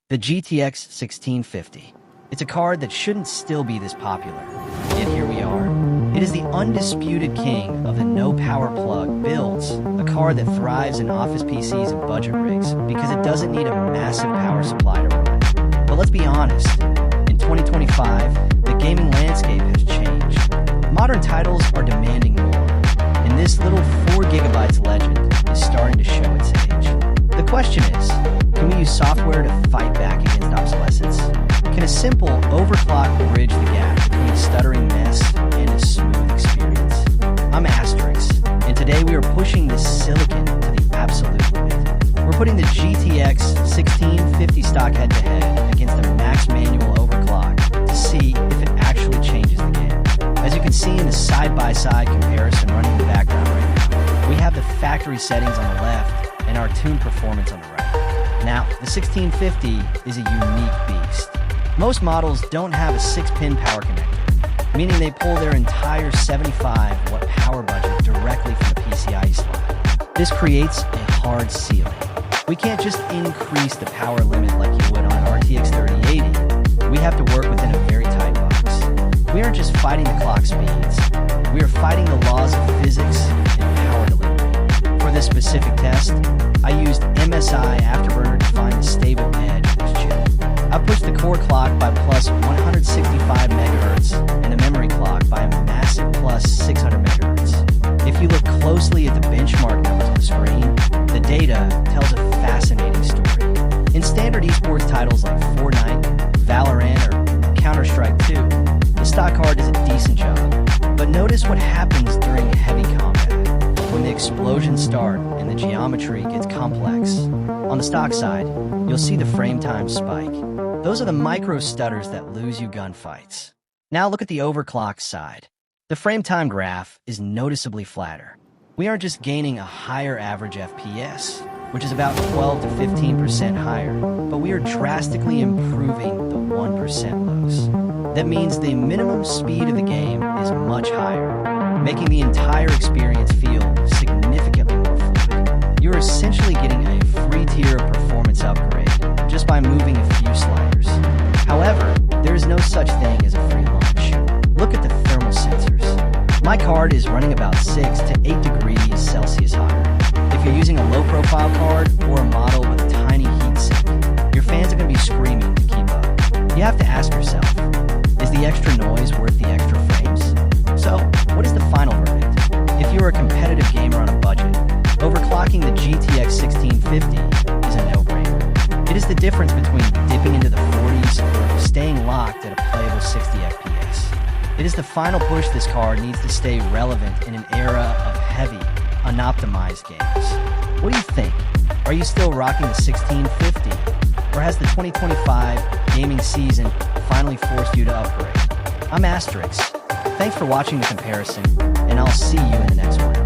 The GTX 1650. It's a card that shouldn't still be this popular, yet here we are. It is the undisputed king of the no-power plug builds, a card that thrives in office PCs and budget rigs because it doesn't need a massive power supply to run. But let's be honest, in 2025, the gaming landscape has changed. Modern titles are demanding more, and this little 4GB legend is starting to show its age. The question is, can we use software to fight back against obsolescence? Can a simple overclock bridge the gap between a stuttering mess and a smooth experience? I'm Asterix, and today we are pushing this silicon to the absolute limit. We're putting the GTX 1650 stock head-to-head against a max manual overclock to see if it actually changes the game. As you can see in the side-by-side comparison running in the background right now, we have the factory settings on the left and our tuned performance on the right. Now, the 1650 is a unique beast. Most models don't have a 6-pin power connector, meaning they pull their entire 75-watt power budget directly from the PCIe slot. This creates a hard ceiling. We can't just increase the power limit like you would on an RTX 3080. We have to work within a very tight box. We aren't just fighting the clock speeds. We are fighting the laws of physics and power delivery. For this specific test, I used MSI Afterburner to find the stable edge of this chip. I pushed the core clock by plus 165 MHz and the memory clock by a massive plus 600 MHz. If you look closely at the benchmark numbers on the screen, the data tells a fascinating story. In standard esports titles like Fortnite, Valorant, or Counter-Strike 2, the stock card does a decent job. But notice what happens during heavy combat. When the explosions start and the geometry gets complex. On the stock side, you'll see the frame time spike. Those are the micro stutters that lose you gunfights. Now look at the overclock side. The frame time graph is noticeably flatter. We aren't just gaining a higher average FPS, which is about 12 to 15% higher, but we are drastically improving the 1% lows. That means the minimum speed of the game is much higher, making the entire experience feel significantly more fluid. You're essentially getting a free tier of performance upgrade just by moving a few sliders. However, there is no such thing as a free lunch. Look at the thermal sensors. My card is running about 6 to 8 degrees Celsius hotter. If you're using a low-profile card or a model with a tiny heatsink, your fans are going to be screaming to keep up. You have to ask yourself, is the extra noise worth the extra frames? So, what is the final verdict? If you're a competitive gamer on a budget, overclocking the GTX 1650 is a no-brainer. It is the difference between dipping into the 40s or staying locked at a playable 60 FPS. It is the final push this card needs to stay relevant in an era of heavy, unoptimized games. What do you think? Are you still rocking the 1650? Or has the 2025 gaming season finally forced you to upgrade? I'm Asterix. Thanks for watching the comparison, and I'll see you in the next one.